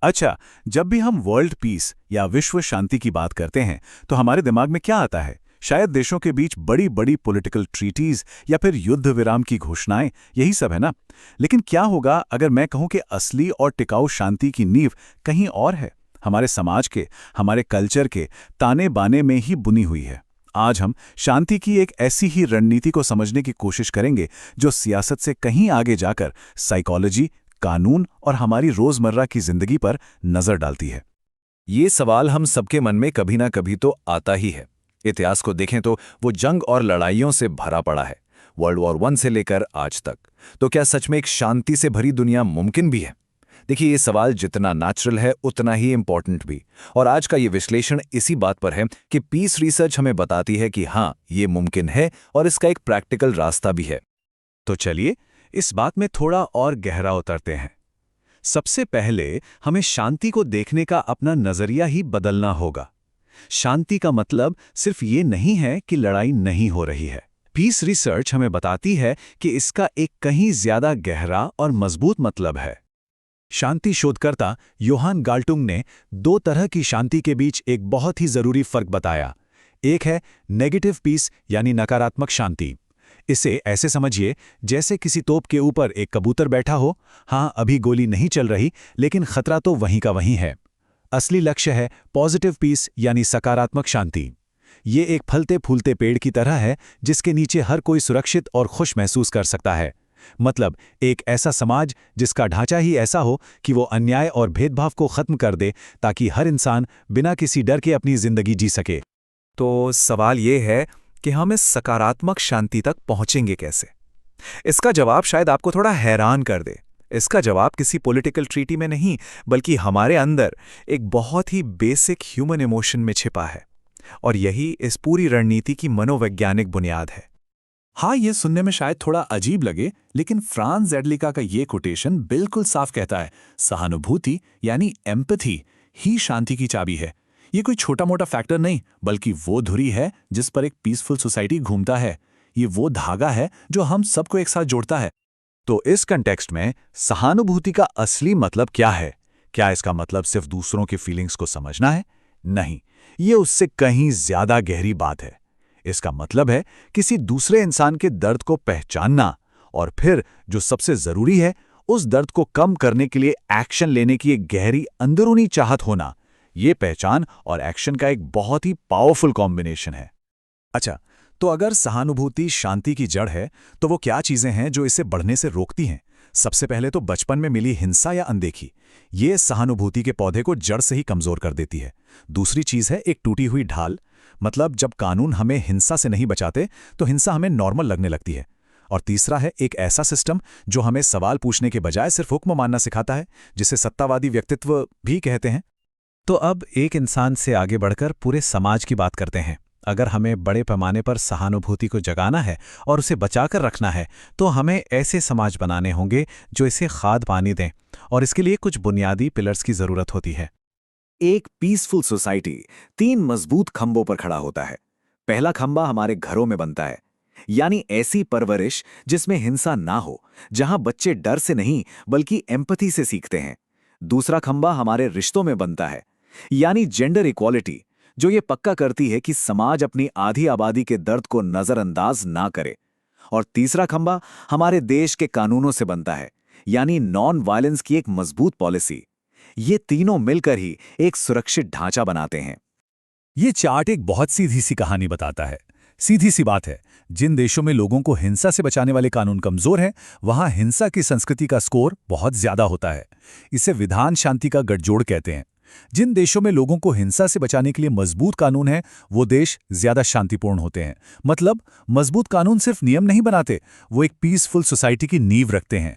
अच्छा, जब भी हम वर्ल्ड पीस या विश्व शांति की बात करते हैं तो हमारे दिमाग में क्या आता है? शायद देशों के बीच बड़ी बड़ी पॉलिटिकल ट्रीटीज या फिर युद्ध विराम की घोषणाएं, यही सब है ना? लेकिन क्या होगा अगर मैं कहूं कि असली और टिकाऊ शांति की नींव कहीं और है, हमारे समाज के, हमारे कल्चर के ताने बाने में ही बुनी हुई है। आज हम शांति की एक ऐसी ही रणनीति को समझने की कोशिश करेंगे जो सियासत से कहीं आगे जाकर साइकोलॉजी, कानून और हमारी रोजमर्रा की जिंदगी पर नजर डालती है। ये सवाल हम सबके मन में कभी ना कभी तो आता ही है। इतिहास को देखें तो वो जंग और लड़ाइयों से भरा पड़ा है, वर्ल्ड वॉर 1 से लेकर आज तक। तो क्या सच में एक शांति से भरी दुनिया मुमकिन भी है? देखिए, ये सवाल जितना नेचुरल है उतना ही इम्पोर्टेंट भी। और आज का ये विश्लेषण इसी बात पर है कि पीस रिसर्च हमें बताती है कि हाँ, ये मुमकिन है और इसका एक प्रैक्टिकल रास्ता भी है। तो चलिए इस बात में थोड़ा और गहरा उतरते हैं। सबसे पहले हमें शांति को देखने का अपना नजरिया ही बदलना होगा। शांति का मतलब सिर्फ ये नहीं है कि लड़ाई नहीं हो रही है। पीस रिसर्च हमें बताती है कि इसका एक कहीं ज्यादा गहरा और मजबूत मतलब है। शांति शोधकर्ता योहान गाल्टुंग ने दो तरह की शांति के बीच एक बहुत ही जरूरी फर्क बताया। एक है नेगेटिव पीस यानी नकारात्मक शांति। इसे ऐसे समझिए जैसे किसी तोप के ऊपर एक कबूतर बैठा हो। हाँ, अभी गोली नहीं चल रही, लेकिन खतरा तो वहीं का वहीं है। असली लक्ष्य है पॉजिटिव पीस यानी सकारात्मक शांति। ये एक फलते फूलते पेड़ की तरह है जिसके नीचे हर कोई सुरक्षित और खुश महसूस कर सकता है। मतलब एक ऐसा समाज जिसका ढांचा ही ऐसा हो कि वो अन्याय और भेदभाव को खत्म कर दे ताकि हर इंसान बिना किसी डर के अपनी जिंदगी जी सके। तो सवाल ये है कि हम इस सकारात्मक शांति तक पहुंचेंगे कैसे? इसका जवाब शायद आपको थोड़ा हैरान कर दे। इसका जवाब किसी पॉलिटिकल ट्रीटी में नहीं, बल्कि हमारे अंदर एक बहुत ही बेसिक ह्यूमन इमोशन में छिपा है। और यही इस पूरी रणनीति की मनोवैज्ञानिक बुनियाद है। हाँ, ये सुनने में शायद थोड़ा अजीब लगे, लेकिन फ्रांज ज़ेडलिका का ये कोटेशन बिल्कुल साफ कहता है, सहानुभूति यानी एम्पैथी ही शांति की चाबी है। ये कोई छोटा मोटा फैक्टर नहीं, बल्कि वो धुरी है जिस पर एक पीसफुल सोसाइटी घूमता है। ये वो धागा है जो हम सबको एक साथ जोड़ता है। तो इस कंटेक्स्ट में सहानुभूति का असली मतलब क्या है? क्या इसका मतलब सिर्फ दूसरों की फीलिंग्स को समझना है? नहीं, ये उससे कहीं ज्यादा गहरी बात है। इसका मतलब है किसी दूसरे इंसान के दर्द को पहचानना और फिर जो सबसे जरूरी है, उस दर्द को कम करने के लिए एक्शन लेने की एक गहरी अंदरूनी चाहत होना। ये पहचान और एक्शन का एक बहुत ही पावरफुल कॉम्बिनेशन है। अच्छा, तो अगर सहानुभूति शांति की जड़ है, तो वो क्या चीजें हैं जो इसे बढ़ने से रोकती हैं? सबसे पहले तो बचपन में मिली हिंसा या अनदेखी। ये सहानुभूति के पौधे को जड़ से ही कमजोर कर देती है। दूसरी चीज है एक टूटी हुई ढाल। मतलब जब कानून हमें हिंसा से नहीं बचाते तो हिंसा हमें नॉर्मल लगने लगती है। और तीसरा है एक ऐसा सिस्टम जो हमें सवाल पूछने के बजाय सिर्फ हुक्म मानना सिखाता है, जिसे सत्तावादी व्यक्तित्व भी कहते हैं। तो अब एक इंसान से आगे बढ़कर पूरे समाज की बात करते हैं। अगर हमें बड़े पैमाने पर सहानुभूति को जगाना है और उसे बचाकर रखना है, तो हमें ऐसे समाज बनाने होंगे जो इसे खाद पानी दें। और इसके लिए कुछ बुनियादी पिलर्स की जरूरत होती है। एक पीसफुल सोसाइटी 3 मजबूत खंभों पर खड़ा होता है। पहला खंभा हमारे घरों में बनता है, यानी ऐसी परवरिश जिसमें हिंसा ना हो, जहां बच्चे डर से नहीं बल्कि एम्पैथी से सीखते हैं। दूसरा खंभा हमारे रिश्तों में बनता है, यानी जेंडर इक्वालिटी, जो ये पक्का करती है कि समाज अपनी आधी आबादी के दर्द को नजरअंदाज ना करे। और तीसरा खंभा हमारे देश के कानूनों से बनता है, यानी नॉन वायलेंस की एक मजबूत पॉलिसी। ये तीनों मिलकर ही एक सुरक्षित ढांचा बनाते हैं। ये चार्ट एक बहुत सीधी सी कहानी बताता है। सीधी सी बात है, जिन देशों में लोगों को हिंसा से बचाने वाले कानून कमजोर हैं, वहां हिंसा की संस्कृति का स्कोर बहुत ज्यादा होता है। इसे विधान शांति का गठजोड़ कहते हैं। जिन देशों में लोगों को हिंसा से बचाने के लिए मजबूत कानून है, वो देश ज्यादा शांतिपूर्ण होते हैं। मतलब मजबूत कानून सिर्फ नियम नहीं बनाते, वो एक पीसफुल सोसाइटी की नींव रखते हैं।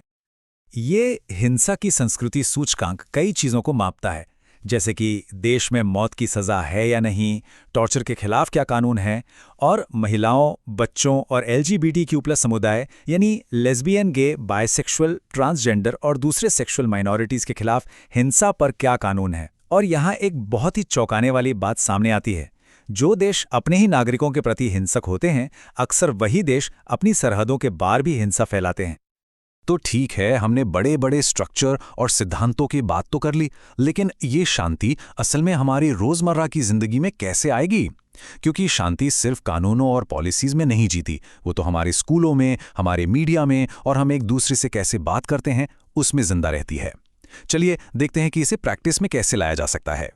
ये हिंसा की संस्कृति सूचकांक कई चीजों को मापता है, जैसे कि देश में मौत की सजा है या नहीं, टॉर्चर के खिलाफ क्या कानून है, और महिलाओं, बच्चों और LGBTQ+ समुदाय यानी लेस्बियन, गे, बायसेक्सुअल, ट्रांसजेंडर और दूसरे सेक्सुअल माइनॉरिटीज के खिलाफ हिंसा पर क्या कानून है। और यहाँ एक बहुत ही चौंकाने वाली बात सामने आती है। जो देश अपने ही नागरिकों के प्रति हिंसक होते हैं, अक्सर वही देश अपनी सरहदों के बाहर भी हिंसा फैलाते हैं। तो ठीक है, हमने बड़े बड़े स्ट्रक्चर और सिद्धांतों की बात तो कर ली, लेकिन ये शांति असल में हमारी रोजमर्रा की जिंदगी में कैसे आएगी? क्योंकि शांति सिर्फ कानूनों और पॉलिसीज में नहीं जीती, वो तो हमारे स्कूलों में, हमारे मीडिया में और हम एक दूसरे से कैसे बात करते हैं उसमें जिंदा रहती है। चलिए देखते हैं कि इसे प्रैक्टिस में कैसे लाया जा सकता है।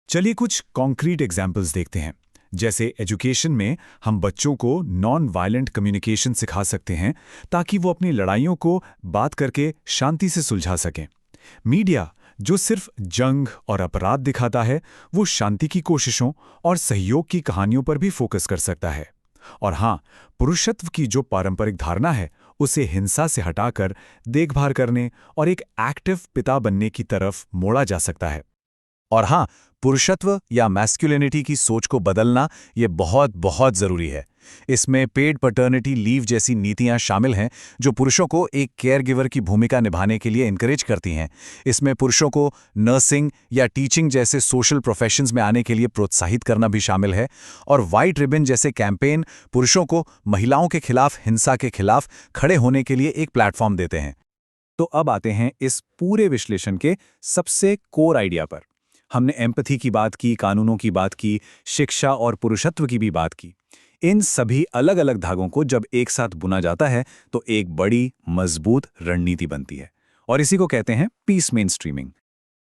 चलिए कुछ कॉन्क्रीट एग्जाम्पल्स देखते हैं। जैसे एजुकेशन में हम बच्चों को नॉन वायलेंट कम्युनिकेशन सिखा सकते हैं ताकि वो अपनी लड़ाइयों को बात करके शांति से सुलझा सकें। मीडिया जो सिर्फ जंग और अपराध दिखाता है, वो शांति की कोशिशों और सहयोग की कहानियों पर भी फोकस कर सकता है। और हाँ, पुरुषत्व की जो पारंपरिक धारणा है उसे हिंसा से हटाकर देखभाल करने और एक एक्टिव पिता बनने की तरफ मोड़ा जा सकता है। और हाँ, पुरुषत्व या मैस्कुलिनिटी की सोच को बदलना ये बहुत बहुत ज़रूरी है। इसमें पेड पैटर्निटी लीव जैसी नीतियां शामिल हैं जो पुरुषों को एक केयरगिवर की भूमिका निभाने के लिए इनकरेज करती हैं। इसमें पुरुषों को नर्सिंग या टीचिंग जैसे सोशल प्रोफेशंस में आने के लिए प्रोत्साहित करना भी शामिल है। और वाइट रिबन जैसे कैंपेन पुरुषों को महिलाओं के खिलाफ हिंसा के खिलाफ खड़े होने के लिए एक प्लेटफॉर्म देते हैं। तो अब आते हैं इस पूरे विश्लेषण के सबसे कोर आइडिया पर। हमने एम्पैथी की बात की, कानूनों की बात की, शिक्षा और पुरुषत्व की भी बात की। इन सभी अलग अलग धागों को जब एक साथ बुना जाता है तो एक बड़ी मजबूत रणनीति बनती है, और इसी को कहते हैं पीस मेनस्ट्रीमिंग।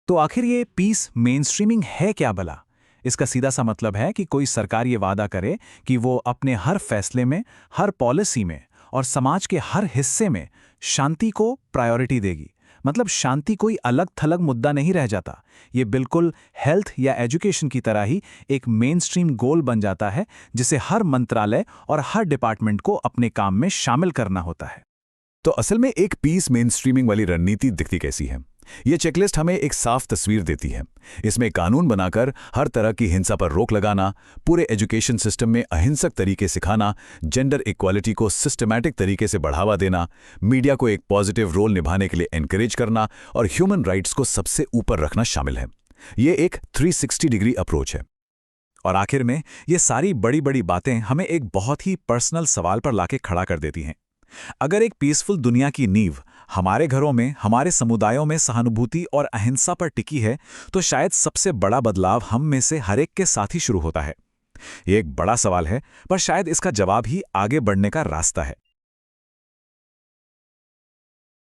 तो आखिर ये पीस मेनस्ट्रीमिंग है क्या भला? इसका सीधा सा मतलब है कि कोई सरकार ये वादा करे कि वो अपने हर फैसले में, हर पॉलिसी में और समाज के हर हिस्से में शांति को प्रायोरिटी देगी। मतलब शांति कोई अलग थलग मुद्दा नहीं रह जाता। ये बिल्कुल हेल्थ या एजुकेशन की तरह ही एक मेनस्ट्रीम गोल बन जाता है जिसे हर मंत्रालय और हर डिपार्टमेंट को अपने काम में शामिल करना होता है। तो असल में एक पीस मेनस्ट्रीमिंग वाली रणनीति दिखती कैसी है? ये चेकलिस्ट हमें एक साफ तस्वीर देती है। इसमें कानून बनाकर हर तरह की हिंसा पर रोक लगाना, पूरे एजुकेशन सिस्टम में अहिंसक तरीके सिखाना, जेंडर इक्वालिटी को सिस्टमैटिक तरीके से बढ़ावा देना, मीडिया को एक पॉजिटिव रोल निभाने के लिए एनकरेज करना और ह्यूमन राइट्स को सबसे ऊपर रखना शामिल है। ये एक 360 डिग्री अप्रोच है। और आखिर में ये सारी बड़ी बड़ी बातें हमें एक बहुत ही पर्सनल सवाल पर लाके खड़ा कर देती हैं। अगर एक पीसफुल दुनिया की नींव हमारे घरों में, हमारे समुदायों में सहानुभूति और अहिंसा पर टिकी है, तो शायद सबसे बड़ा बदलाव हम में से हर एक के साथ ही शुरू होता है। ये एक बड़ा सवाल है, पर शायद इसका जवाब ही आगे बढ़ने का रास्ता है।